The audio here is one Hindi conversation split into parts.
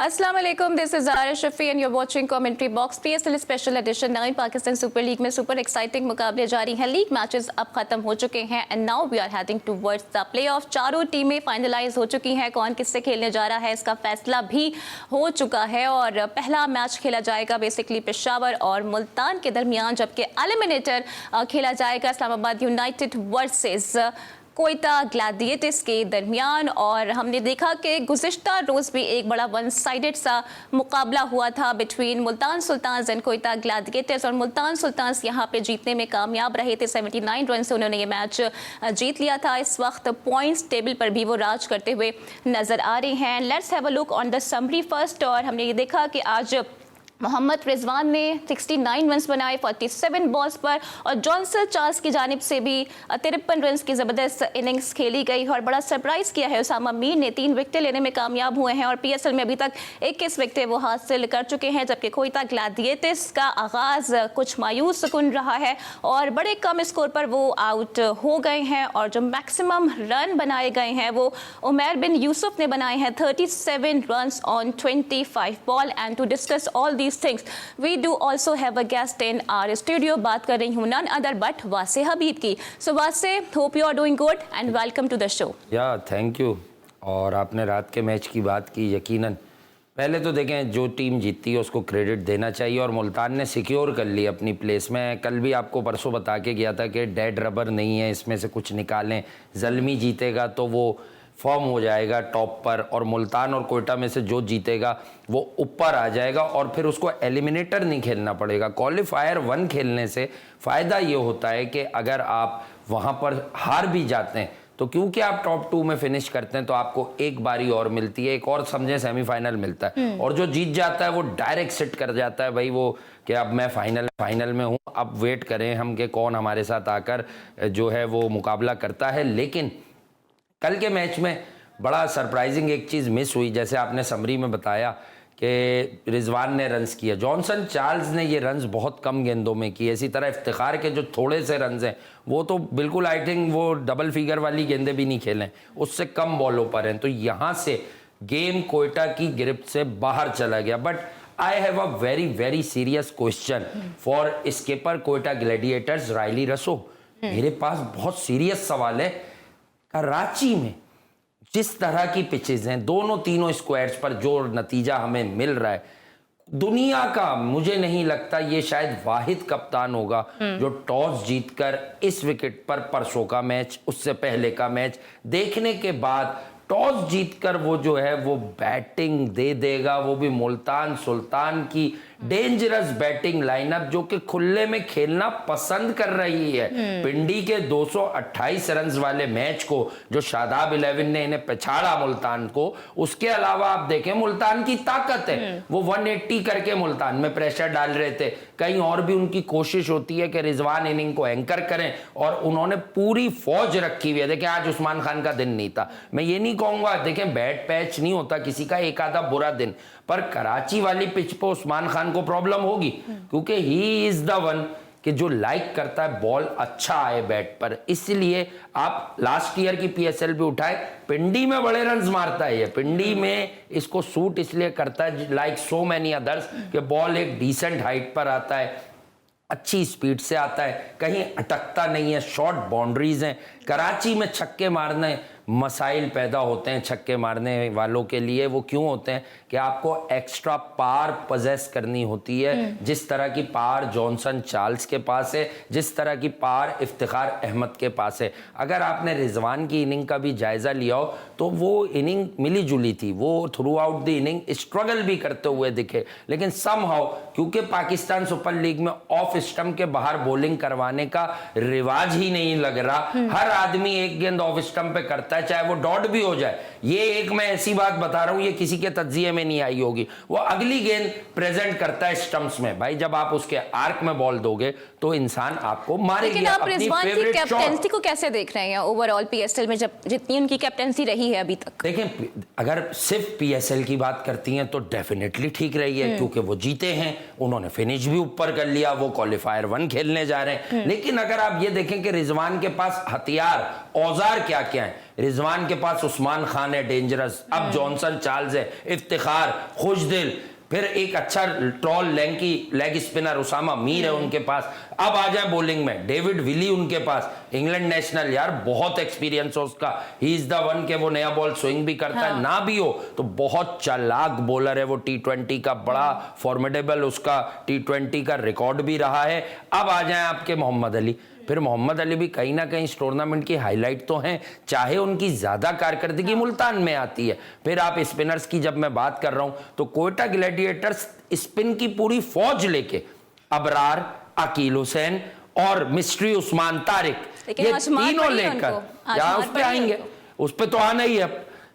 अस्सलाम वालेकुम, this is Ara Shafi and you are watching commentary box. PSL special edition. नई पाकिस्तान सुपर लीग में सुपर एक्साइटिंग मुकाबले जारी हैं। लीग मैचेस अब खत्म हो चुके हैं and now we are heading towards the playoff. चारों टीमें फाइनलाइज हो चुकी हैं, कौन किससे खेलने जा रहा है इसका फैसला भी हो चुका है और पहला मैच खेला जाएगा बेसिकली पेशावर और मुल्तान के दरमियान, जबकि एलिमिनेटर खेला जाएगा Islamabad United versus Quetta Gladiators के दरमियान। और हमने देखा कि गुज़िश्ता रोज़ भी एक बड़ा वन साइडेड सा मुकाबला हुआ था between Multan Sultans and Quetta Gladiators, और मुल्तान सुल्तान्स यहाँ पे जीतने में कामयाब रहे थे। 79 रन से उन्होंने ये मैच जीत लिया था। इस वक्त पॉइंट्स टेबल पर भी वो राज करते हुए नज़र आ रहे हैं। Let's have a look on the summary first. और हमने ये देखा कि आज मोहम्मद रिजवान ने 69 रन्स बनाए 47 बॉल्स पर, और जॉनसन चार्ल्स की जानिब से भी 53 रन्स की ज़बरदस्त इनिंग्स खेली गई। और बड़ा सरप्राइज़ किया है उसामा मीर ने, 3 विकेटें लेने में कामयाब हुए हैं और पीएसएल में अभी तक 21 विकेटें वो हासिल कर चुके हैं। जबकि कोयटा ग्लैडिएटर्स का आगाज़ कुछ मायूस कुन रहा है और बड़े कम स्कोर पर वो आउट हो गए हैं। और जो मैक्सिमम रन बनाए गए हैं वो उमैर बिन यूसुफ ने बनाए हैं, 37 runs on 25 ball. And to discuss all these things we do also have a guest in our studio। बात कर रही हूँ none other but वासे हबीब की। So Wasay, hope you are doing good and welcome to the show। Thank you. और आपने रात के मैच की बात की, यकीनन पहले तो देखें जो टीम जीतती है उसको क्रेडिट देना चाहिए और मुल्तान ने सिक्योर कर ली अपनी प्लेस में। कल भी आपको परसों बता के गया था कि डेड रबर नहीं है, इसमें से कुछ निकालें, ज़ल्मी जीतेगा तो वो फॉर्म हो जाएगा टॉप पर, और मुल्तान और कोयटा में से जो जीतेगा वो ऊपर आ जाएगा और फिर उसको एलिमिनेटर नहीं खेलना पड़ेगा। क्वालिफायर 1 खेलने से फ़ायदा ये होता है कि अगर आप वहाँ पर हार भी जाते हैं तो क्योंकि आप टॉप 2 में फिनिश करते हैं तो आपको एक बारी और मिलती है, एक और समझे सेमीफाइनल मिलता है, और जो जीत जाता है वो डायरेक्ट सिट कर जाता है भाई वो कि अब मैं फाइनल में हूँ, अब वेट करें हम कि कौन हमारे साथ आकर जो है वो मुकाबला करता है। लेकिन कल के मैच में बड़ा सरप्राइजिंग एक चीज़ मिस हुई, जैसे आपने समरी में बताया कि रिजवान ने रन्स किया, जॉनसन चार्ल्स ने ये रन्स बहुत कम गेंदों में किए। इसी तरह इफ्तिखार के जो थोड़े से रन्स हैं वो तो बिल्कुल आई थिंक वो डबल फिगर वाली गेंदें भी नहीं खेलें, उससे कम बॉलों पर हैं। तो यहाँ से गेम कोयटा की गिरफ्त से बाहर चला गया। But I have a very serious question for skipper Quetta Gladiators Rilee Rossouw. मेरे पास बहुत सीरियस सवाल है, कराची में जिस तरह की पिचेस हैं, दोनों तीनों स्क्वायर्स पर जो नतीजा हमें मिल रहा है, दुनिया का मुझे नहीं लगता ये शायद वाहिद कप्तान होगा जो टॉस जीतकर इस विकेट पर परसों का मैच, उससे पहले का मैच देखने के बाद टॉस जीतकर वो जो है वो बैटिंग दे देगा, वो भी मुल्तान सुल्तान की डेंजरस बैटिंग लाइनअप जो कि खुले में खेलना पसंद कर रही है। पिंडी के 228 रन वाले मैच को जो शादाब 11 ने इन्हें पछाड़ा मुल्तान को, उसके अलावा आप देखें मुल्तान की ताकत है, वो 180 करके मुल्तान में प्रेशर डाल रहे थे। कहीं और भी उनकी कोशिश होती है कि रिजवान इनिंग को एंकर करें और उन्होंने पूरी फौज रखी हुई है। देखें आज उस्मान खान का दिन नहीं था, मैं ये नहीं कहूंगा, देखें बैड पैच नहीं होता किसी का, एक आधा बुरा दिन, पर कराची वाली पिच पर उस्मान खान को प्रॉब्लम होगी क्योंकि ही इज द वन कि जो लाइक करता है बॉल अच्छा आए बैट पर। इसलिए आप लास्ट ईयर की पीएसएल भी उठाए, पिंडी में बड़े रन्स मारता है ये, पिंडी में इसको सूट इसलिए करता है लाइक सो मैनी अदर्स कि बॉल एक डिसेंट हाइट पर आता है, अच्छी स्पीड से आता है, कहीं अटकता नहीं है, शॉर्ट बाउंड्रीज हैं। कराची में छक्के मारने मसाइल पैदा होते हैं छक्के मारने वालों के लिए, वो क्यों होते हैं कि आपको एक्स्ट्रा पार पजेस करनी होती है, जिस तरह की पार जॉनसन चार्ल्स के पास है, जिस तरह की पार इफ्तिखार अहमद के पास है। अगर आपने रिजवान की इनिंग का भी जायजा लिया हो तो वो इनिंग मिली जुली थी, वो through out the inning struggle भी करते हुए दिखे, लेकिन समहाउ क्योंकि पाकिस्तान सुपर लीग में ऑफ स्टंप के बाहर बॉलिंग करवाने का रिवाज ही नहीं लग रहा, हर आदमी एक गेंद ऑफ स्टंप पे करता है, चाहे वो डॉट भी हो जाए। ये एक मैं ऐसी बात बता रहा हूं, ये किसी के तज्जिए में नहीं आई होगी, वो अगली गेंद प्रेजेंट करता है स्टंप्स में। भाई जब आप उसके आर्क में बॉल दोगे तो इंसान आपको मारेगा। लेकिन आप रिजवान की कैप्टेंसी को कैसे देख रहे हैं ओवरऑल पीएसएल में, जब जितनी उनकी कैप्टेंसी रही है अभी तक? देखें अगर सिर्फ पीएसएल की बात करती हैं तो डेफिनेटली ठीक रही है क्योंकि वो जीते हैं, उन्होंने फिनिश भी ऊपर कर लिया, वो क्वालिफायर 1 खेलने जा रहे हैं। लेकिन अगर आप ये देखें कि रिजवान के पास हथियार औजार क्या क्या है, रिजवान के पास उस्मान खान है डेंजरस, अब जॉनसन चार्ल्स है, इफ्तिखार, खुशदिल, फिर एक अच्छा tall lanky leg spinner Usama Mir है उनके पास। अब आ जाए बॉलिंग में, डेविड विली उनके पास, इंग्लैंड नेशनल, यार बहुत एक्सपीरियंस है उसका। ही इज द वन के वो नया बॉल स्विंग भी करता है, ना भी हो तो बहुत चालाक बॉलर है वो। T20 का बड़ा फॉर्मिडेबल उसका T20 का रिकॉर्ड भी रहा है। अब आ जाए आपके मोहम्मद अली, फिर मोहम्मद अली भी कहीं ना कहीं इस टूर्नामेंट की हाईलाइट तो हैं, चाहे उनकी ज्यादा कारकर्दगी मुल्तान में आती है। फिर आप स्पिनर्स की जब मैं बात कर रहा हूं तो कोयटा ग्लैडिएटर्स स्पिन की पूरी फौज लेके अबरार, अकील हुसैन और मिस्ट्री उस्मान तारिक, ये तीनों लेकर, या उस पे आएंगे, उस पे तो आना ही है।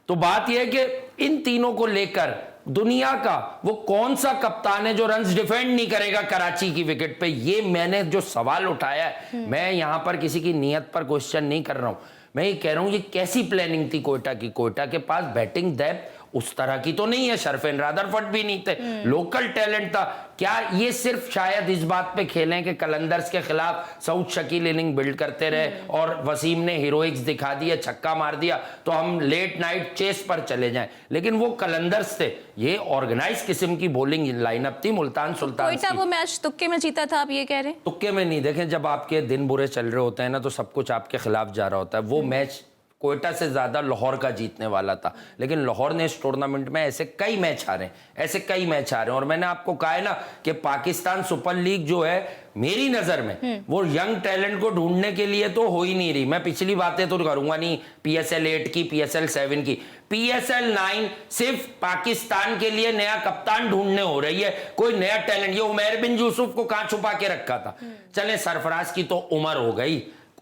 तो बात यह है कि इन तीनों को लेकर दुनिया का वो कौन सा कप्तान है जो रन्स डिफेंड नहीं करेगा कराची की विकेट पे, ये मैंने जो सवाल उठाया है, मैं यहां पर किसी की नीयत पर क्वेश्चन नहीं कर रहा हूं, मैं ये कह रहा हूं ये कैसी प्लानिंग थी कोयटा की। कोयटा के पास बैटिंग डेप्थ उस तरह की तो नहीं है, शरफेन रादरफोर्ड भी नहीं थे, लोकल टैलेंट था। क्या ये सिर्फ शायद इस बात पे खेलें कि कलंदर्स के खिलाफ सऊद शकील इनिंग बिल्ड करते रहे और वसीम ने हीरोइक्स दिखा दिया, छक्का मार दिया तो हम लेट नाइट चेस पर चले जाएं, लेकिन वो कलंदर्स थे, ये ऑर्गेनाइज किस्म की बॉलिंग लाइनअप थी मुल्तान सुल्तान कोयटा वो मैच तुक्के में जीता था, आप ये कह रहे हैं? तुक्के में नहीं, देखें जब आपके दिन बुरे चल रहे होते हैं ना तो सब कुछ आपके खिलाफ जा रहा होता है। वो मैच कोयटा से ज्यादा लाहौर का जीतने वाला था, लेकिन लाहौर ने इस टूर्नामेंट में ऐसे कई मैच हारे, ऐसे कई मैच हारे। और मैंने आपको कहा है ना कि पाकिस्तान सुपर लीग जो है मेरी नजर में वो यंग टैलेंट को ढूंढने के लिए तो हो ही नहीं रही। मैं पिछली बातें तो करूंगा नहीं, PSL 8 की, PSL 7 की, PSL 9 सिर्फ पाकिस्तान के लिए नया कप्तान ढूंढने हो रही है, कोई नया टैलेंट। ये उमैर बिन यूसुफ को कहां छुपा के रखा था। चले सरफराज की तो उम्र हो गई,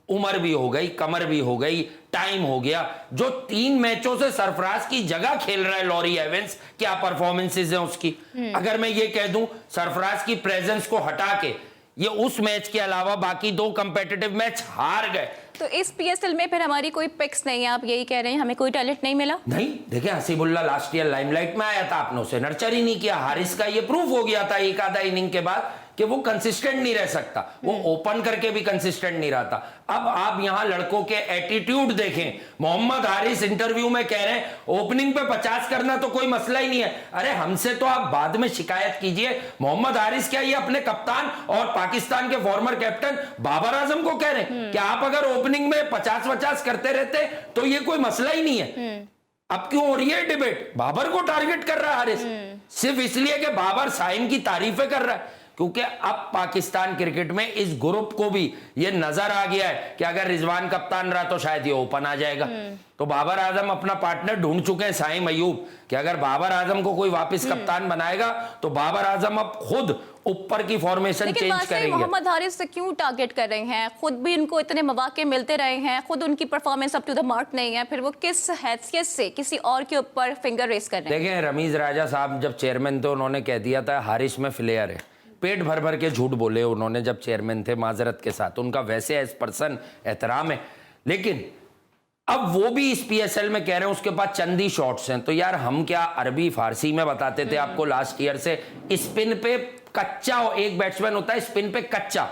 उम्र भी हो गई, कमर भी हो गई, टाइम हो गया। जो 3 मैचों से सरफराज की जगह खेल रहा है लॉरी एवेंस, क्या परफॉर्मेंसेज हैं उसकी। अगर मैं ये कह दूं सरफराज की प्रेजेंस को हटा के ये उस मैच के अलावा बाकी 2 कंपेटिटिव मैच हार गए। तो इस PSL में फिर हमारी कोई पिक्स नहीं है, आप यही कह रहे हैं, हमें कोई टैलेंट नहीं मिला? नहीं, देखिए हसीबुल्ला लास्ट ईयर लाइमलाइट में आया था, आपने उसे नर्चर ही नहीं किया। हारिस का ये प्रूफ हो गया था एक आधा इनिंग के बाद कि वो कंसिस्टेंट नहीं रह सकता, वो ओपन करके भी कंसिस्टेंट नहीं रहता। अब आप यहां लड़कों के एटीट्यूड देखें, मोहम्मद हारिस इंटरव्यू में कह रहे हैं ओपनिंग पे 50 करना तो कोई मसला ही नहीं है। अरे हमसे तो आप बाद में शिकायत कीजिए। मोहम्मद हारिस क्या ये अपने कप्तान और पाकिस्तान के फॉर्मर कैप्टन बाबर आजम को कह रहे हैं कि आप अगर ओपनिंग में 50-50 करते रहते तो ये कोई मसला ही नहीं है। अब क्यों हो रही है डिबेट? बाबर को टारगेट कर रहा है हारिस, सिर्फ इसलिए कि बाबर साइम की तारीफें कर रहा है, क्योंकि अब पाकिस्तान क्रिकेट में इस ग्रुप को भी ये नजर आ गया है कि अगर रिजवान कप्तान रहा तो शायद ये ओपन आ जाएगा। तो बाबर आजम अपना पार्टनर ढूंढ चुके हैं साइम अयूब कि अगर बाबर आजम को कोई वापस कप्तान बनाएगा तो बाबर आजम अब खुद ऊपर की फॉर्मेशन चेंज करेंगे। मोहम्मद हारिस से क्यों टारगेट कर रहे हैं? खुद भी उनको इतने मौके मिलते रहे हैं, खुद उनकी performance up to the mark नहीं है, फिर वो किस हैसियत से किसी और के ऊपर फिंगर रेस कर रहे हैं? देखें रमीज राजा साहब जब चेयरमैन थे उन्होंने कह दिया था हारिस में फ्लेयर है, पेट भर भर के झूठ बोले उन्होंने जब चेयरमैन थे, माजरत के साथ, उनका वैसे एज पर्सन एहतराम है, लेकिन अब वो भी इस PSL में कह रहे हैं उसके पास चंदी शॉट्स हैं। तो यार हम क्या अरबी फारसी में बताते थे आपको लास्ट ईयर से, स्पिन पे कच्चा एक बैट्समैन होता है, स्पिन पे कच्चा,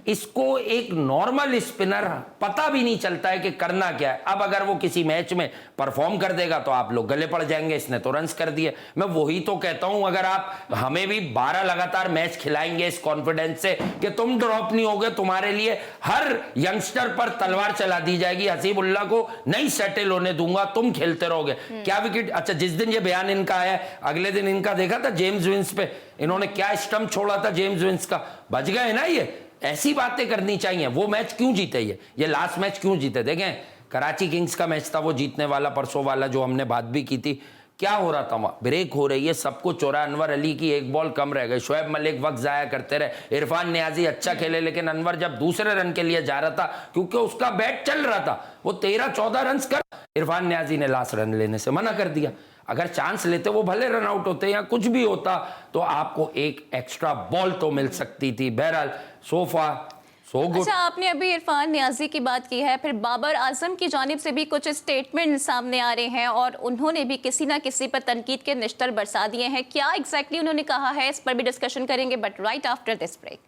इसको एक नॉर्मल स्पिनर पता भी नहीं चलता है कि करना क्या है। अब अगर वो किसी मैच में परफॉर्म कर देगा तो आप लोग गले पड़ जाएंगे, इसने तो रन्स कर दिए। मैं वही तो कहता हूं, अगर आप हमें भी 12 लगातार मैच खिलाएंगे इस कॉन्फिडेंस से कि तुम ड्रॉप नहीं होगे, तुम्हारे लिए हर यंगस्टर पर तलवार चला दी जाएगी, हसीबुल्ला को नहीं सेटल होने दूंगा, तुम खेलते रहोगे। क्या विकेट, अच्छा जिस दिन ये बयान इनका आया अगले दिन इनका देखा था जेम्स विंस पे, इन्होंने क्या स्टंप छोड़ा था जेम्स विंस का, बच गए ना। ये ऐसी बातें करनी चाहिए। वो मैच क्यों जीते, ये लास्ट मैच क्यों जीते? देखें कराची किंग्स का मैच था वो जीतने वाला, परसों वाला जो हमने बात भी की थी। क्या हो रहा था वहां? ब्रेक हो रही है, सब कुछ हो रहा है, अनवर अली की 1 बॉल कम रह गई, शोएब मलिक वक्त जाया करते रहे, इरफान नियाजी अच्छा खेले, लेकिन अनवर जब दूसरे रन के लिए जा रहा था क्योंकि उसका बैट चल रहा था, वो 13-14 रन कर, इरफान नियाजी ने लास्ट रन लेने से मना कर दिया। अगर चांस लेते वो भले रन आउट होते या कुछ भी होता तो आपको एक एक्स्ट्रा बॉल तो मिल सकती थी। बहरहाल सोफा सो गुड। अच्छा, आपने अभी इरफान नियाजी की बात की है, फिर बाबर आजम की जानिब से भी कुछ स्टेटमेंट सामने आ रहे हैं और उन्होंने भी किसी ना किसी पर तनकीद के निश्तर बरसा दिए हैं। क्या एग्जैक्टली उन्होंने कहा है, इस पर भी डिस्कशन करेंगे, but right after this break.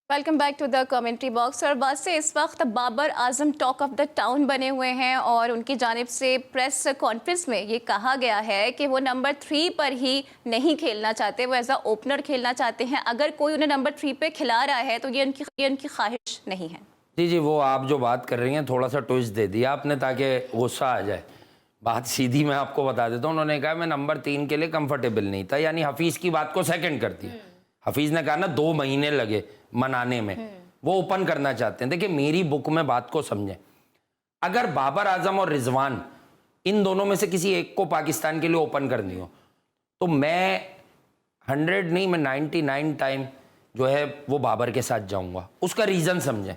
Welcome back to the commentary box. और बस से इस वक्त Babar Azam talk of the town बने हुए हैं और उनकी जानिब से प्रेस कॉन्फ्रेंस में ये कहा गया है कि वो नंबर 3 पर ही नहीं खेलना चाहते, वो एज अ ओपनर खेलना चाहते हैं। अगर कोई उन्हें नंबर 3 पे खिला रहा है तो ये उनकी ख्वाहिश नहीं है। जी, वो आप जो बात कर रही हैं थोड़ा सा ट्विस्ट दे दिया आपने ताकि गुस्सा आ जाए। बात सीधी मैं आपको बता देता हूँ। उन्होंने कहा मैं नंबर 3 के लिए कंफर्टेबल नहीं था, यानी हफीज़ की बात को सेकंड कर दिया। हफीज़ ने कहा ना 2 महीने लगे मनाने में, वो ओपन करना चाहते हैं। देखिए मेरी बुक में बात को समझें, अगर बाबर आजम और रिजवान इन दोनों में से किसी एक को पाकिस्तान के लिए ओपन करनी हो तो मैं 100 नहीं, मैं 99 टाइम जो है वो बाबर के साथ जाऊंगा। उसका रीज़न समझें।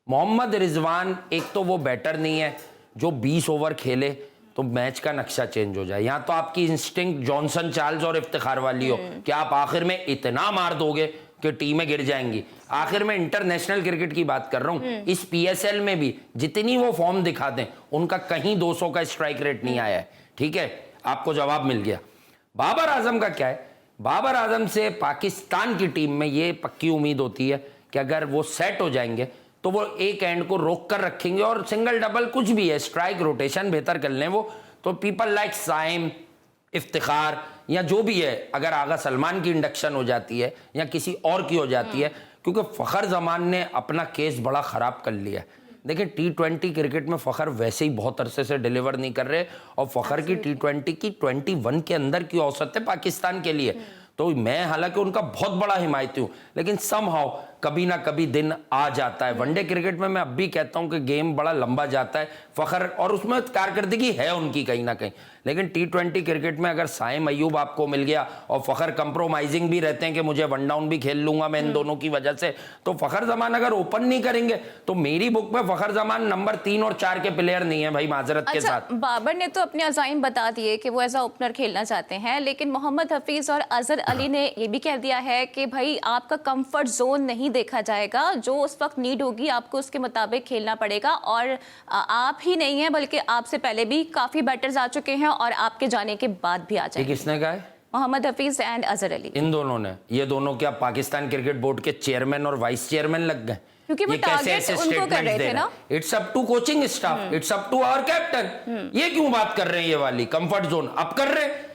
मोहम्मद रिजवान एक तो वो बैटर नहीं है जो 20 ओवर खेले तो मैच का नक्शा चेंज हो जाए। यहाँ तो आपकी इंस्टिंक्ट जॉनसन, चार्ल्स और इफ्तिखार वाली हो कि आप आखिर में इतना मार दोगे कि टीमें गिर जाएंगी। आखिर में इंटरनेशनल क्रिकेट की बात कर रहा हूँ। इस पीएसएल में भी जितनी वो फॉर्म दिखाते हैं उनका कहीं 200 का स्ट्राइक रेट नहीं आया है। ठीक है, आपको जवाब मिल गया। बाबर आजम का क्या है, बाबर आजम से पाकिस्तान की टीम में ये पक्की उम्मीद होती है कि अगर वो सेट हो जाएंगे तो वो एक एंड को रोक कर रखेंगे और सिंगल डबल कुछ भी है, स्ट्राइक रोटेशन बेहतर कर लें वो तो पीपल लाइक साइम, इफ्तिखार या जो भी है, अगर आगा सलमान की इंडक्शन हो जाती है या किसी और की हो जाती है, क्योंकि फ़खर जमान ने अपना केस बड़ा ख़राब कर लिया है। देखिए T20 क्रिकेट में फ़खर वैसे ही बहुत अरसे से डिलीवर नहीं कर रहे और फ़खर की T20 की 21 के अंदर की औसत है पाकिस्तान के लिए। तो मैं हालांकि उनका बहुत बड़ा हिमायती हूँ, लेकिन समहाउ कभी ना कभी दिन आ जाता है। वनडे क्रिकेट में मैं अब भी कहता हूँ कि गेम बड़ा लंबा जाता है फ़खर, और उसमें कारकर्दगी है उनकी कहीं ना कहीं। लेकिन T20 क्रिकेट में अगर साइम अयूब आपको मिल गया और फ़खर कंप्रोमाइजिंग भी रहते हैं कि मुझे वन डाउन भी खेल लूंगा मैं इन दोनों की वजह से, तो फ़खर जमान अगर ओपन नहीं करेंगे तो मेरी बुक में फ़खर जमान नंबर 3 और 4 के प्लेयर नहीं है भाई, माजरत के साथ। बाबर ने तो अपने अज़ाइम बता दिए कि वो एज अ ओपनर खेलना चाहते हैं, लेकिन मोहम्मद हफीज और अजहर अली ने ये भी कह दिया है कि भाई आपका कंफर्ट जोन नहीं देखा जाएगा, जो उस वक्त नीड होगी आपको उसके मुताबिक खेलना पड़ेगा। और आप ही नहीं है बल्कि आपसे पहले भी काफी बैटर्स आ चुके हैं और आपके जाने के बाद भी आ जाएंगे। किसने कहा है? मोहम्मद हफीज एंड अजहर अली। इन दोनों ने, ये दोनों क्या पाकिस्तान क्रिकेट बोर्ड के चेयरमैन और वाइस चेयरमैन लग गए? क्योंकि वो टारगेट उनको कर रहे थे ना। It's up to coaching staff, it's up to our captain. ये क्यों बात कर रहे हैं ये वाली कंफर्ट जोन? अब कर रहे हैं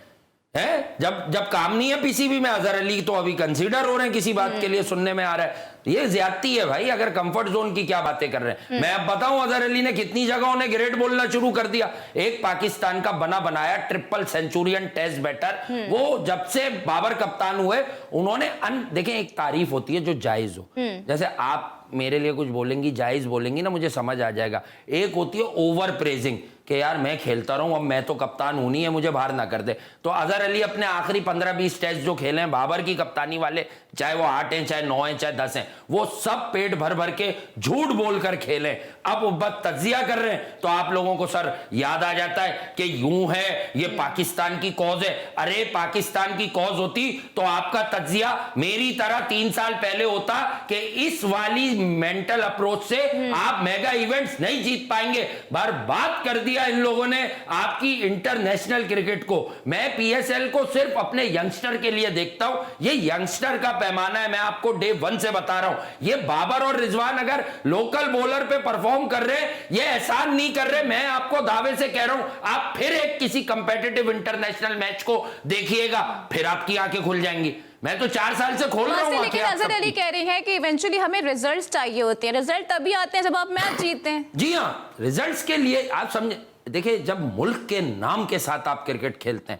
जब काम नहीं है पीसीबी में। अजहर अली तो अभी कंसीडर हो रहे हैं किसी बात के लिए, सुनने में आ रहा है। ये ज्यादती है भाई, अगर कंफर्ट जोन की क्या बातें कर रहे हैं। मैं अब बताऊं अजहर अली ने कितनी जगह उन्हें ग्रेट बोलना शुरू कर दिया। एक पाकिस्तान का बना बनाया ट्रिपल सेंचुरियन टेस्ट बैटर, वो जब से बाबर कप्तान हुए उन्होंने देखें, एक तारीफ होती है जो जायज हो। जैसे आप मेरे लिए कुछ बोलेंगी, जायज बोलेंगी ना, मुझे समझ आ जाएगा। एक होती है ओवर प्रेजिंग कि यार मैं खेलता रहूं, अब मैं तो कप्तान हूं नहीं है, मुझे बाहर ना कर दे। तो अजहर अली अपने आखिरी 15-20 टेस्ट जो खेले हैं बाबर की कप्तानी वाले, चाहे वो 8 हैं, चाहे 9 हैं, चाहे 10 हैं, वो सब पेट भर भर के झूठ बोलकर खेले। अब वो बस तज्जिया कर रहे हैं तो आप लोगों को सर याद आ जाता है कि यूं है ये पाकिस्तान की कॉज है। अरे पाकिस्तान की कॉज होती तो आपका तज्जिया मेरी तरह 3 साल पहले होता कि इस वाली मेंटल अप्रोच से आप मेगा इवेंट्स नहीं जीत पाएंगे। बर्बाद कर दिया इन लोगों ने आपकी इंटरनेशनल क्रिकेट को। मैं पीएसएल को सिर्फ अपने यंगस्टर के लिए देखता हूं। ये यंगस्टर का पैमाना है, मैं आपको डे 1 से बता रहा हूं। ये बाबर और रिजवान अगर लोकल बॉलर पे परफॉर्म कर रहे हैं, ये एहसान नहीं कर रहे। मैं आपको दावे से कह रहा हूं, आप फिर एक किसी कंपेटिटिव इंटरनेशनल मैच को देखिएगा, फिर आपकी आंखें खुल जाएंगी। मैं तो 4 साल से खोल रहा हूं। लेकिन अजहर अली कह रही हैं कि इवेंचुअली हमें रिजल्ट्स चाहिए होते हैं। रिजल्ट तभी आते हैं जब आप मैच जीतते हैं। जी हां, रिजल्ट्स के लिए आप समझे। देखिए, जब मुल्क के नाम के साथ आप क्रिकेट खेलते हैं,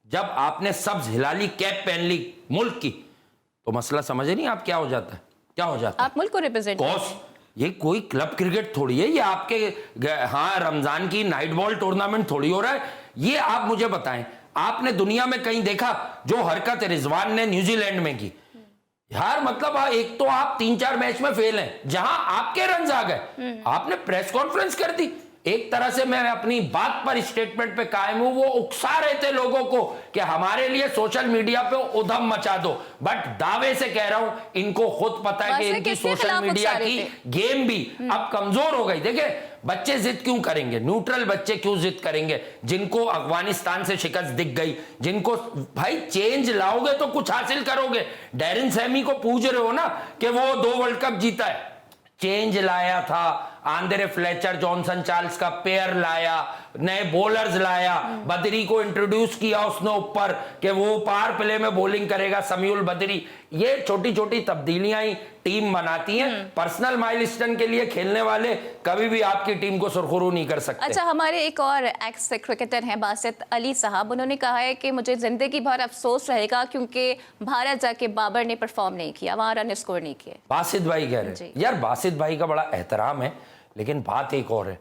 जब आपने सब्ज हिलाली कैप पहन ली मुल्क की, तो मसला समझे नहीं आप क्या हो जाता है, क्या हो जाता है। आप मुल्क को रिप्रेजेंट कॉस, ये कोई क्लब क्रिकेट थोड़ी है, ये आपके हाँ रमजान की नाइट बॉल टूर्नामेंट थोड़ी हो रहा है। ये आप मुझे बताएं, आपने दुनिया में कहीं देखा जो हरकत रिजवान ने न्यूजीलैंड में की? यार मतलब एक तो आप 3-4 मैच में फेल हैं, जहां आपके रन आ गए, आपने प्रेस कॉन्फ्रेंस कर दी। एक तरह से मैं अपनी बात पर स्टेटमेंट पे कायम हूं। वो उकसा रहे थे लोगों को कि हमारे लिए सोशल मीडिया पे उधम मचा दो, बट दावे से कह रहा हूं इनको खुद पता है कि इनकी सोशल मीडिया की गेम भी अब कमजोर हो गई। देखिए बच्चे जिद क्यों करेंगे, न्यूट्रल बच्चे क्यों जिद करेंगे, जिनको अफगानिस्तान से शिकस्त दिख गई, जिनको भाई चेंज लाओगे तो कुछ हासिल करोगे। डैरिन सैमी को पूछ रहे हो ना कि वो 2 वर्ल्ड कप जीता है, चेंज लाया था, आंद्रे फ्लेचर जॉनसन चार्ल्स का पेयर लाया, नए बॉलर्स लाया, बदरी को इंट्रोड्यूस किया उसने ऊपर कि वो पावर प्ले में बॉलिंग करेगा, समीउल बदरी। ये छोटी छोटी तब्दीलियां ही टीम बनाती हैं। पर्सनल माइलस्टोन के लिए खेलने वाले कभी भी आपकी टीम को सुरखरू नहीं कर सकते। अच्छा, हमारे एक और एक्स क्रिकेटर हैं बासित अली साहब, उन्होंने कहा है कि मुझे जिंदगी भर अफसोस रहेगा क्योंकि भारत जाके बाबर ने परफॉर्म नहीं किया, वहां रन स्कोर नहीं किए। बासित भाई कह रहे हैं यार, बासित भाई का बड़ा एहतराम है, लेकिन बात एक और है।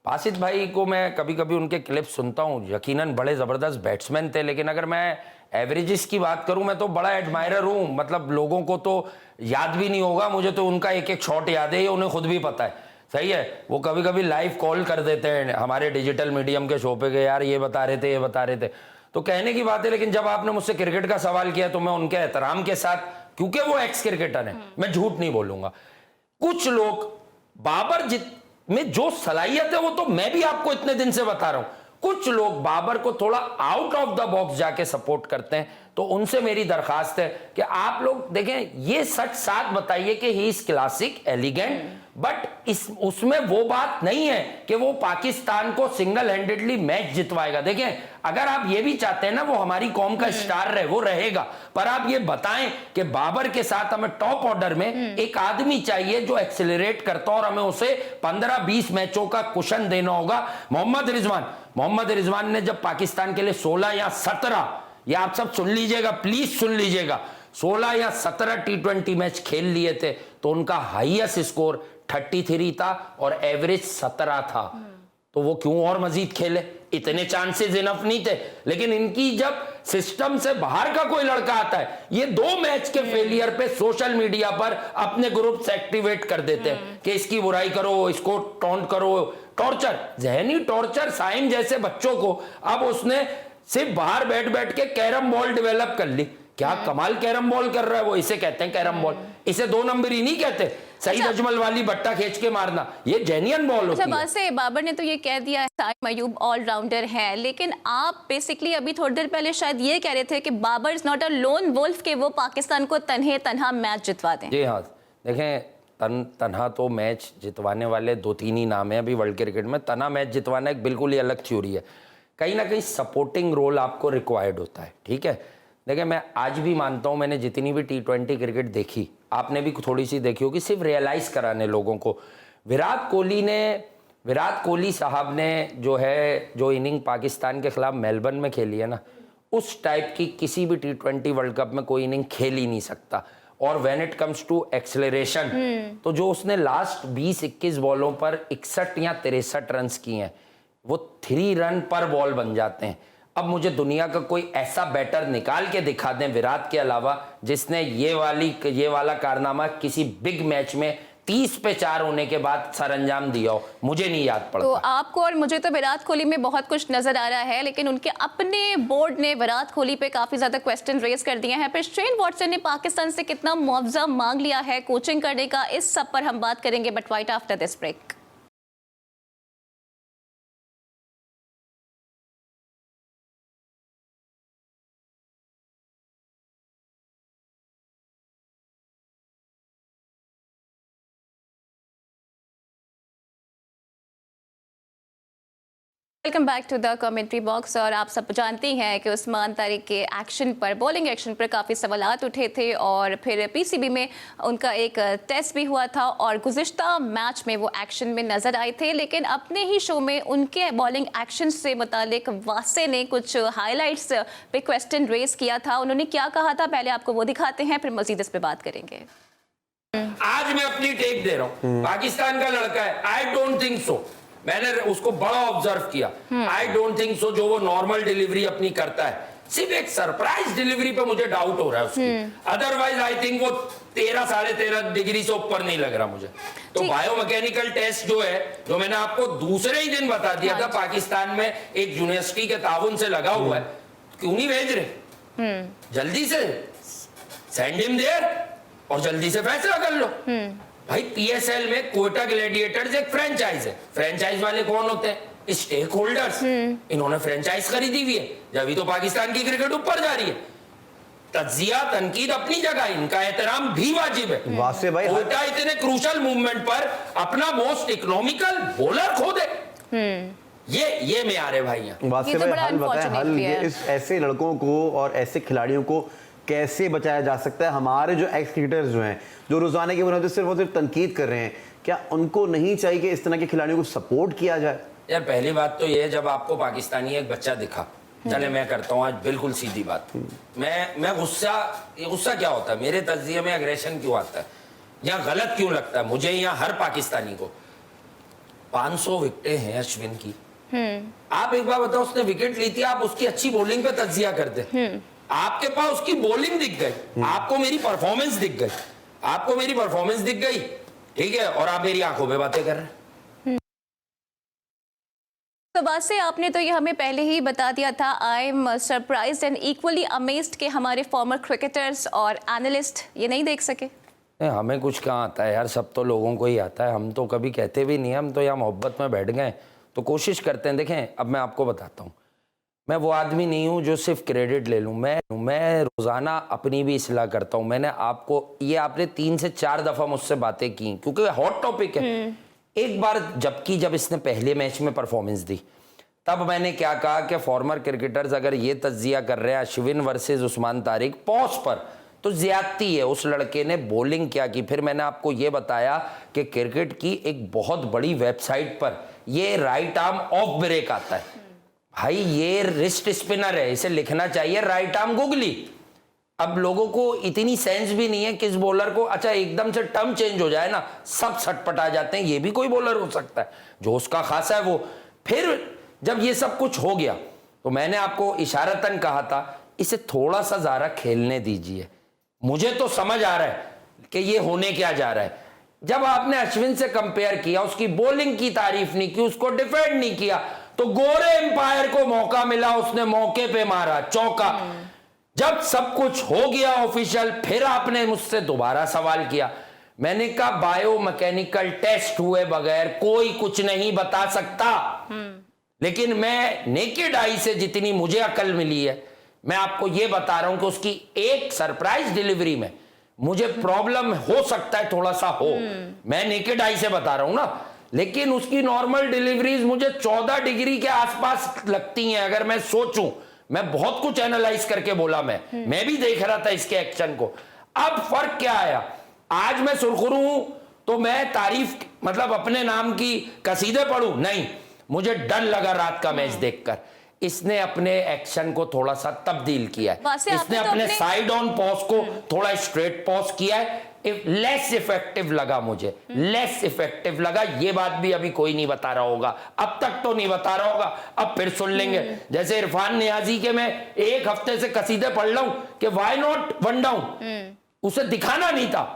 बासित भाई को मैं कभी कभी उनके क्लिप सुनता हूं, यकीनन बड़े जबरदस्त बैट्समैन थे, लेकिन अगर मैं एवरेजेस की बात करूं, मैं तो बड़ा एडमायरर हूं। मतलब लोगों को तो याद भी नहीं होगा, मुझे तो उनका एक एक शॉट याद है, ये उन्हें खुद भी पता है। सही है, वो कभी कभी लाइव कॉल कर देते हैं हमारे डिजिटल मीडियम के शो पे कि यार ये बता रहे थे, ये बता रहे थे, तो कहने की बात है। लेकिन जब आपने मुझसे क्रिकेट का सवाल किया तो मैं उनके एहतराम के साथ, क्योंकि वो एक्स क्रिकेटर है, मैं झूठ नहीं बोलूंगा। कुछ लोग बाबर में जो सलाहियत है वो तो मैं भी आपको इतने दिन से बता रहा हूं, कुछ लोग बाबर को थोड़ा आउट ऑफ द बॉक्स जाके सपोर्ट करते हैं। तो उनसे मेरी दरखास्त है कि आप लोग देखें, ये सच साथ बताइए कि he is classic elegant, but उसमें वो बात नहीं है कि वो पाकिस्तान को सिंगल हैंडेडली मैच जितवाएगा। देखें, अगर आप ये भी चाहते हैं ना वो हमारी कौम का स्टार रहे, वो रहेगा, पर आप ये बताएं कि बाबर के साथ हमें टॉप ऑर्डर में एक आदमी चाहिए जो एक्सेलरेट करता और हमें उसे 15-20 मैचों का कुशन देना होगा। मोहम्मद रिजवान ने जब पाकिस्तान के लिए 16 या 17, ये आप सब सुन लीजिएगा, प्लीज सुन लीजिएगा, 16 या 17 T20 मैच खेल लिए थे, तो उनका हाईएस्ट स्कोर 33 था और एवरेज 17 था। तो वो क्यों और मजीद खेले, इतने चांसेस इनफ नहीं थे। लेकिन इनकी जब सिस्टम से बाहर का कोई लड़का आता है, ये 2 मैच के फेलियर पे सोशल मीडिया पर अपने ग्रुप से एक्टिवेट कर देते हैं कि इसकी बुराई करो, इसको टॉन्ट करो, टॉर्चर, जहनी टॉर्चर। साइम जैसे बच्चों को अब उसने सिर्फ बाहर बैठ बैठ के कैरम बॉल डेवलप कर ली। क्या कमाल कैरम बॉल कर रहा है वो, इसे कहते हैं कैरम बॉल, इसे 2 नंबर ही नहीं कहते। सईद अजमल वाली बट्टा खींच के मारना, ये जेन्युइन बॉल होती है। वैसे बाबर ने तो ये कह दिया है साइम अयूब ऑलराउंडर है, लेकिन आप बेसिकली अभी थोड़ी देर पहले शायद ये कह रहे थे कि Babar is not a lone wolf, के वो पाकिस्तान को तन्हा मैच जितवा दें। जी हाँ, देखें तन्हा तो मैच जितवाने वाले 2-3 ही नाम है अभी वर्ल्ड क्रिकेट में। तन्हा मैच जितवाना एक बिल्कुल ही अलग थ्योरी है, कहीं ना कहीं सपोर्टिंग रोल आपको रिक्वायर्ड होता है। ठीक है, देखिए मैं आज भी मानता हूं, मैंने जितनी भी T20 क्रिकेट देखी, आपने भी थोड़ी सी देखी होगी, सिर्फ रियलाइज कराने लोगों को। विराट कोहली साहब ने जो इनिंग पाकिस्तान के खिलाफ मेलबर्न में खेली है ना, उस टाइप की किसी भी T20 वर्ल्ड कप में कोई इनिंग खेल ही नहीं सकता। और when it comes to acceleration, तो जो उसने लास्ट 20-21 बॉलों पर 61 या 63 रन किए हैं, वो 3 रन पर बॉल बन जाते हैं। अब मुझे दुनिया का कोई ऐसा बैटर निकाल के दिखा दें विराट के अलावा जिसने ये वाला कारनामा किसी बिग मैच में 30 पे 4 होने के बाद सरंजाम दिया हो, मुझे नहीं याद पड़ता। तो आपको और मुझे तो विराट कोहली में बहुत कुछ नजर आ रहा है, लेकिन उनके अपने बोर्ड ने विराट कोहली पे काफी ज्यादा क्वेश्चन रेज कर दिए हैं। फिर शेन वॉटसन ने पाकिस्तान से कितना मुआवजा मांग लिया है कोचिंग करने का, इस सब पर हम बात करेंगे, but right after this break. Welcome back to the commentary box. और आप सब जानते हैं कि उस्मान तारिक के एक्शन पर, बॉलिंग एक्शन पर काफ़ी सवालात उठे थे और फिर पीसीबी में उनका एक टेस्ट भी हुआ था और गुज़िश्ता मैच में वो एक्शन में नज़र आए थे। लेकिन अपने ही शो में उनके बॉलिंग एक्शन से मुतालिक वासे ने कुछ हाईलाइट्स पे क्वेश्चन रेज किया था। उन्होंने क्या कहा था, पहले आपको वो दिखाते हैं, फिर मजीद इस पर बात करेंगे। आज मैं अपनी टेक दे रहा हूँ, पाकिस्तान का लड़का है, आई डोंट थिंक सो, मैंने उसको बड़ा ऑब्जर्व किया, आई डोंट थिंक सो जो वो नॉर्मल डिलीवरी अपनी करता है, सिर्फ एक सरप्राइज डिलीवरी पे मुझे डाउट हो रहा है उसकी। अदरवाइज आई थिंक वो 13 साढ़े 13 डिग्री से ऊपर नहीं लग रहा मुझे। तो ठीक। बायोमैकेनिकल टेस्ट जो है, जो मैंने आपको दूसरे ही दिन बता दिया था, पाकिस्तान में एक यूनिवर्सिटी के ताउन से लगा हुआ है, क्यों नहीं भेज रहे? जल्दी से सेंड हिम देयर और जल्दी से फैसला कर लो। भाई पीएसएल में कोयटा ग्लैडिएटर्स एक फ्रेंचाइज है। फ्रेंचाइज वाले कौन होते हैं? Stake holders. इन्होंने फ्रेंचाइज खरीदी हुई है, जब तो पाकिस्तान की क्रिकेट ऊपर जा रही है। तज्जिया तनकीद अपनी जगह, इनका एहतराम भी वाजिब है। वासे भाई, कोयटा इतने क्रूशल मूवमेंट पर अपना मोस्ट इकोनॉमिकल बॉलर खो दे, ये में आ रहे भाई यहाँ। वासे ये तो भाई, बड़ा हल बताएं, unfortunate हल भी ये है। इस ऐसे लड़कों को और ऐसे खिलाड़ियों को कैसे बचाया जा सकता है? हमारे जो एक्स क्रिकेटर्स जो हैं, जो रोजाना की बुनियाद पर सिर्फ और सिर्फ तनकीद कर रहे हैं, क्या उनको नहीं चाहिए कि इस तरह के खिलाड़ियों को सपोर्ट किया जाए? यार पहली बात तो ये है, जब आपको पाकिस्तानी एक बच्चा दिखा, चले मैं करता हूँ आज बिल्कुल सीधी बात, मैं गुस्सा क्या होता है मेरे तज्जिये में, अग्रेशन क्यों आता है, यहाँ गलत क्यों लगता है मुझे, यहाँ हर पाकिस्तानी को 500 विकेटें हैं अश्विन की। आप एक बार बताओ, उसने विकेट ली थी, आप उसकी अच्छी बॉलिंग पे तज्जिया करते, आपके पास उसकी बॉलिंग दिख गई, आपको मेरी परफॉर्मेंस दिख गई, आपको मेरी परफॉर्मेंस दिख गई, ठीक है, और आप मेरी आंखों पे बातें कर रहे हैं। तो बात से आपने तो ये हमें पहले ही बता दिया था। I am surprised and equally amazed कि हमारे फॉर्मर क्रिकेटर्स और एनालिस्ट ये नहीं देख सके। नहीं, हमें कुछ कहाँ आता है यार, सब तो लोगों को ही आता है, हम तो कभी कहते भी नहीं, हम तो यहाँ मोहब्बत में बैठ गए तो कोशिश करते हैं। देखें, अब मैं आपको बताता हूँ, मैं वो आदमी नहीं हूँ जो सिर्फ क्रेडिट ले लूँ, मैं रोज़ाना अपनी भी इस्लाह करता हूँ। मैंने आपको ये, आपने 3 से 4 दफ़ा मुझसे बातें की क्योंकि हॉट टॉपिक है। एक बार जब इसने पहले मैच में परफॉर्मेंस दी, तब मैंने क्या कहा कि फॉर्मर क्रिकेटर्स अगर ये तज्जिया कर रहे हैं अश्विन वर्सेस उस्मान तारिक पॉज पर, तो ज्यादती है। उस लड़के ने बॉलिंग क्या की। फिर मैंने आपको ये बताया कि क्रिकेट की एक बहुत बड़ी वेबसाइट पर ये राइट आर्म ऑफ ब्रेक आता है। भाई ये रिस्ट स्पिनर है, इसे लिखना चाहिए राइट आर्म गुगली। अब लोगों को इतनी सेंस भी नहीं है किस बॉलर को, अच्छा एकदम से टर्म चेंज हो जाए ना, सब सटपटा जाते हैं, ये भी कोई बॉलर हो सकता है जो उसका खासा है वो। फिर जब ये सब कुछ हो गया तो मैंने आपको इशारतन कहा था इसे थोड़ा सा ज़रा खेलने दीजिए, मुझे तो समझ आ रहा है कि ये होने क्या जा रहा है। जब आपने अश्विन से कंपेयर किया, उसकी बॉलिंग की तारीफ नहीं की, उसको डिफेंड नहीं किया, तो गोरे एम्पायर को मौका मिला, उसने मौके पे मारा चौका। जब सब कुछ हो गया ऑफिशियल, फिर आपने मुझसे दोबारा सवाल किया। मैंने कहा बायोमैकेनिकल टेस्ट हुए बगैर कोई कुछ नहीं बता सकता, लेकिन मैं नेकेड आई से जितनी मुझे अकल मिली है, मैं आपको यह बता रहा हूं कि उसकी एक सरप्राइज डिलीवरी में मुझे प्रॉब्लम हो सकता है, थोड़ा सा हो, मैं नेकेड आई से बता रहा हूं ना, लेकिन उसकी नॉर्मल डिलीवरीज मुझे 14 डिग्री के आसपास लगती हैं। अगर मैं सोचूं, मैं बहुत कुछ एनालाइज करके बोला, मैं भी देख रहा था इसके एक्शन को। अब फर्क क्या आया, आज मैं सुरखुरू हूं तो मैं तारीफ मतलब अपने नाम की कसीदे पढ़ूं, नहीं, मुझे डर लगा रात का मैच देखकर। इसने अपने एक्शन को थोड़ा सा तब्दील किया है, इसने अपने साइड ऑन पॉज को थोड़ा स्ट्रेट पॉज किया है, लेस इफेक्टिव लगा मुझे, लेस इफेक्टिव लगा। ये बात भी अभी कोई नहीं बता रहा होगा, अब तक तो नहीं बता रहा होगा, अब फिर सुन लेंगे। जैसे इरफान नियाजी के मैं 1 हफ्ते से कसीदे पढ़ रहा हूं कि व्हाई नॉट वन डाउन, उसे दिखाना नहीं था।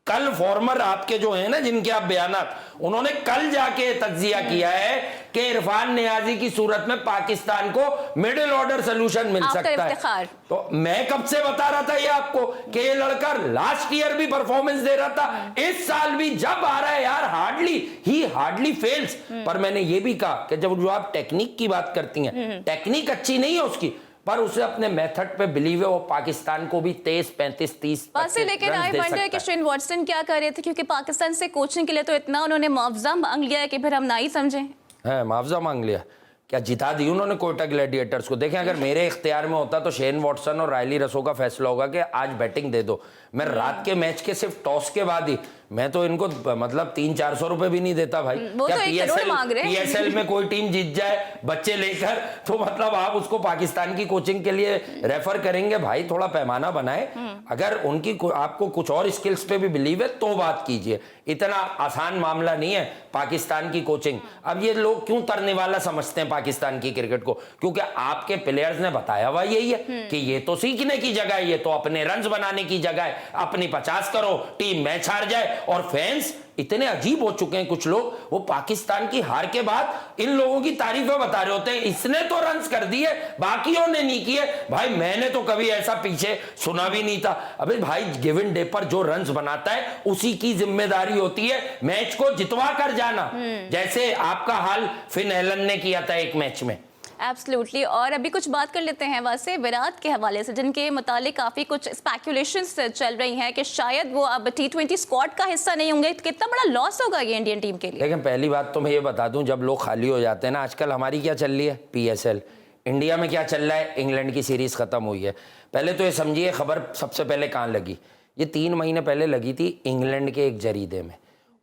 कल फॉर्मर आपके जो है ना, जिनके आप बयानात, उन्होंने कल जाके तज्जिया किया है कि इरफान नियाजी की सूरत में पाकिस्तान को मिडिल ऑर्डर सॉल्यूशन मिल सकता है। तो मैं कब से बता रहा था ये आपको कि ये लड़का लास्ट ईयर भी परफॉर्मेंस दे रहा था, इस साल भी जब आ रहा है यार हार्डली फेल्स। पर मैंने ये भी कहा कि जब जो आप टेक्निक की बात करती हैं, टेक्निक अच्छी नहीं है उसकी, पर उसे अपने मेथड पे बिलीव है, वो पाकिस्तान को भी 23, 35, 30 लेकिन आई वंडर कि शेन वॉटसन क्या कर रहे थे, क्योंकि पाकिस्तान से कोचिंग के लिए तो इतना उन्होंने मुआवजा मांग लिया है कि फिर हम ना ही समझें। है मुआवजा मांग लिया, क्या जिता दी उन्होंने कोयटा ग्लैडिएटर्स को। देखें, अगर मेरे इख्तियार में होता तो शेन वॉटसन और रायली रसो का फैसला होगा कि आज बैटिंग दे दो। मैं रात के मैच के सिर्फ टॉस के बाद ही मैं तो इनको मतलब 300-400 रुपए भी नहीं देता भाई। वो तो 1 करोड़ मांग रहे हैं। पीएसएल में कोई टीम जीत जाए बच्चे लेकर, तो मतलब आप उसको पाकिस्तान की कोचिंग के लिए रेफर करेंगे? भाई थोड़ा पैमाना बनाए। अगर उनकी आपको कुछ और स्किल्स पे भी बिलीव है तो बात कीजिए, इतना आसान मामला नहीं है पाकिस्तान की कोचिंग। अब ये लोग क्यों तरने वाला समझते हैं पाकिस्तान की क्रिकेट को? क्योंकि आपके प्लेयर्स ने बताया हुआ यही है कि ये तो सीखने की जगह है, ये तो अपने रन्स बनाने की जगह है। अपनी 50 करो, टीम मैच हार जाए, और फैंस इतने अजीब हो चुके हैं कुछ लोग, वो पाकिस्तान की हार के बाद इन लोगों की तारीफें बता रहे होते हैं, इसने तो रन्स कर दिए बाकियों ने नहीं किए। भाई मैंने तो कभी ऐसा पीछे सुना भी नहीं था। अबे भाई गिवन डे पर जो रन्स बनाता है उसी की जिम्मेदारी होती है मैच को जितवा कर जाना, जैसे आपका हाल फिन एलन ने किया था एक मैच में। एब्सोल्युटली। और अभी कुछ बात कर लेते हैं वैसे विराट के हवाले से, जिनके मुतालिक काफी कुछ स्पेकुलेशंस चल रही हैं कि शायद वो अब T20 स्क्वाड का हिस्सा नहीं होंगे। तो कितना बड़ा लॉस होगा ये इंडियन टीम के लिए? लेकिन पहली बात तो मैं ये बता दूं, जब लोग खाली हो जाते हैं ना, आजकल हमारी क्या चल रही है PSL, इंडिया में क्या चल रहा है, इंग्लैंड की सीरीज खत्म हुई है। पहले तो ये समझिए खबर सबसे पहले कहाँ लगी, ये 3 महीने पहले लगी थी इंग्लैंड के एक जरीदे में।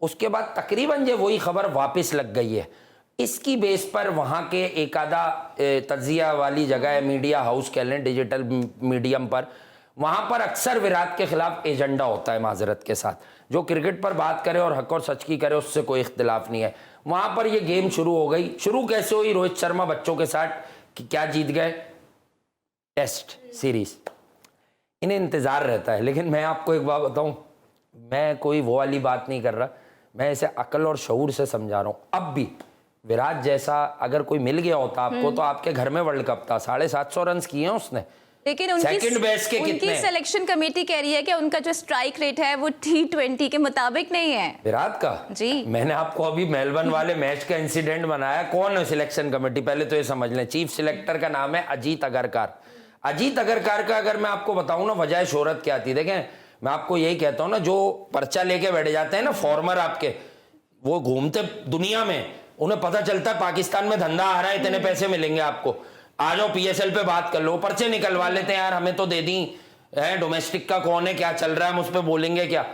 उसके बाद तकरीबन ये वही खबर वापस लग गई है। इसकी बेस पर वहाँ के एक आधा तज्जिया वाली जगह है, मीडिया हाउस कह लें, डिजिटल मीडियम पर, वहाँ पर अक्सर विराट के खिलाफ एजेंडा होता है माजरत के साथ। जो क्रिकेट पर बात करे और हक और सच की करे उससे कोई इख्तिलाफ नहीं है। वहाँ पर ये गेम शुरू हो गई। शुरू कैसे हुई? रोहित शर्मा बच्चों के साथ कि क्या जीत गए टेस्ट सीरीज, इन्हें इंतज़ार रहता है। लेकिन मैं आपको एक बात बताऊँ, मैं कोई वो वाली बात नहीं कर रहा, मैं इसे अकल और शऊर से समझा रहा हूँ। अब भी विराट जैसा अगर कोई मिल गया होता आपको तो आपके घर में वर्ल्ड कप था। 750 रन किए हैं उसने, लेकिन उनकी सिलेक्शन कमेटी कह रही है कि उनका जो स्ट्राइक रेट है वो T20 के मुताबिक नहीं है। विराट का जी, मैंने आपको अभी मेलबर्न वाले मैच का इंसिडेंट बनाया। कौन है सिलेक्शन कमेटी? पहले तो ये समझ लें, चीफ सिलेक्टर का नाम है अजीत अगरकर। अजीत अगरकर का अगर मैं आपको बताऊं ना वजह शोहरत क्या थी, देखें मैं आपको यही कहता हूं ना, जो पर्चा लेके बैठ जाते हैं ना फॉर्मर आपके, वो घूमते दुनिया में, उन्हें पता चलता है पाकिस्तान में धंधा आ रहा है, इतने पैसे मिलेंगे आपको, आ जाओ PSL पे बात कर लो, पर्चे निकलवा लेते हैं यार, हमें तो दे दी है, डोमेस्टिक का कौन है, क्या चल रहा है, हम उस पर बोलेंगे क्या।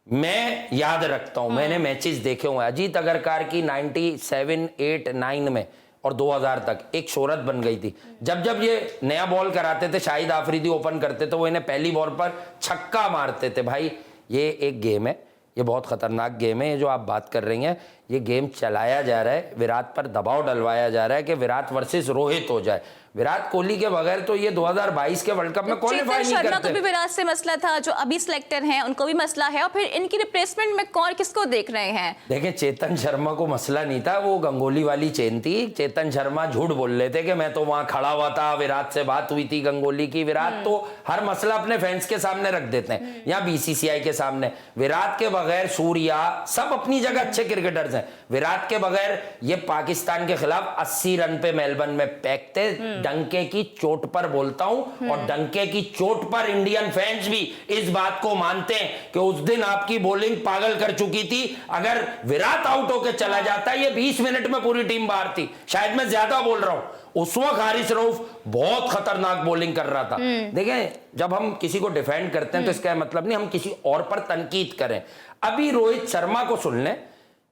मैं याद रखता हूं, मैंने मैचेस देखे हुए। अजीत अगरकर की 97, 8, 9 में और 2000 तक एक शोहरत बन गई थी। जब जब ये नया बॉल कराते थे, शाहिद आफरीदी ओपन करते थे, वो इन्हें पहली बॉल पर छक्का मारते थे। भाई ये एक गेम है, ये बहुत खतरनाक गेम है। ये जो आप बात कर रही हैं, ये गेम चलाया जा रहा है, विराट पर दबाव डलवाया जा रहा है कि विराट वर्सेस रोहित हो जाए। विराट कोहली के बगैर तो ये 2022 के वर्ल्ड कप में क्वालीफाई नहीं करते। शर्मा को भी विराट से मसला था, जो अभी सिलेक्टर हैं उनको भी मसला है, और फिर इनकी रिप्लेसमेंट में कौन किसको देख रहे हैं? देखें, चेतन शर्मा को मसला नहीं था, वो गंगोली वाली चेन थी। चेतन शर्मा झूठ बोल रहे थे कि मैं तो वहां खड़ा हुआ था, विराट से बात हुई थी गंगोली की। विराट तो हर मसला अपने फैंस के सामने रख देते हैं या BCCI के सामने। विराट के बगैर सूर्या सब अपनी जगह अच्छे क्रिकेटर्स हैं, विराट के बगैर ये पाकिस्तान के खिलाफ 80 रन पे मेलबर्न में पैकते। डंके की चोट पर बोलता हूं, और डंके की चोट पर इंडियन फैंस भी इस बात को मानते हैं कि उस दिन आपकी बॉलिंग पागल कर चुकी थी। अगर विराट आउट होकर चला जाता, ये 20 मिनट में पूरी टीम बाहर थी। शायद मैं ज्यादा बोल रहा हूं, उस वक्त हारिस रऊफ बहुत खतरनाक बॉलिंग कर रहा था। देखें, जब हम किसी को डिफेंड करते हैं तो इसका मतलब नहीं हम किसी और पर तनकीद करें। अभी रोहित शर्मा को सुन लें,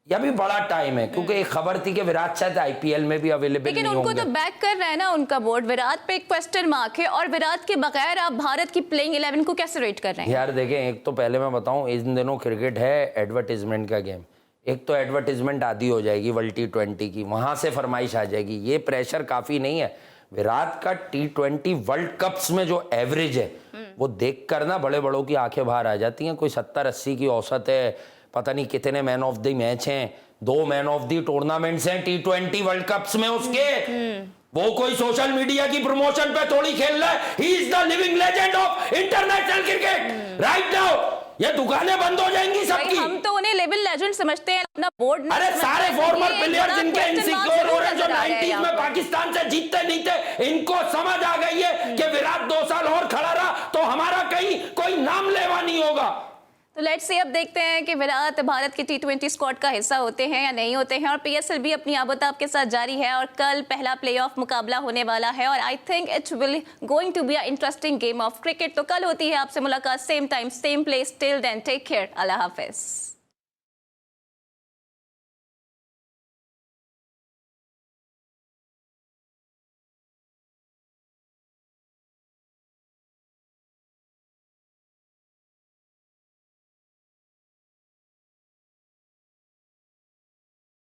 यह भी बड़ा टाइम है, क्योंकि एक खबर थी कि विराट शायद IPL में भी अवेलेबल नहीं होंगे। लेकिन उनको तो बैक कर रहा है ना उनका बोर्ड। विराट पे एक क्वेश्चन मार्क है, और विराट के बगैर आप भारत की प्लेइंग 11 को कैसे रेट कर रहे हैं? यार देखें, एक तो पहले मैं बताऊं, इन दिनों क्रिकेट है एडवर्टीजमेंट का गेम। एक तो एडवर्टीजमेंट आदि हो जाएगी वर्ल्ड T20 की, वहां से फरमाइश आ जाएगी। ये प्रेशर काफी नहीं है। विराट का T20 वर्ल्ड कप्स में जो एवरेज है वो देख कर ना बड़े बड़ों की आंखें बाहर आ जाती हैं। कोई 70-80 की औसत है, पता नहीं कितने मैन ऑफ द मैच हैं, 2 मैन ऑफ द टूर्नामेंट्स हैं T20 वर्ल्ड कप्स में उसके। वो कोई सोशल मीडिया की प्रमोशन पे थोड़ी खेल रहा है। He is the living legend of international cricket right now. ये दुकानें बंद हो जाएंगी सबकी। हम तो उन्हें लेवल लेजेंड समझते हैं, अपना बोर्ड। अरे सारे फॉर्मर प्लेयर जिनके इनसिक्योर हो रहे हैं, जो 90s में पाकिस्तान से जीतते नहीं थे, इनको समझ आ गई है कि विराट 2 साल और खड़ा रहा तो हमारा कहीं कोई नाम लेवा नहीं होगा। तो लेट्स सी, अब देखते हैं कि विराट भारत के T20 स्क्वाड का हिस्सा होते हैं या नहीं होते हैं। और PSL भी अपनी आबोताब के साथ जारी है, और कल पहला प्लेऑफ मुकाबला होने वाला है, और I think it will going to be a interesting game of cricket. तो कल होती है आपसे मुलाकात, same time same place. Till then take care, अल्लाह हाफिज।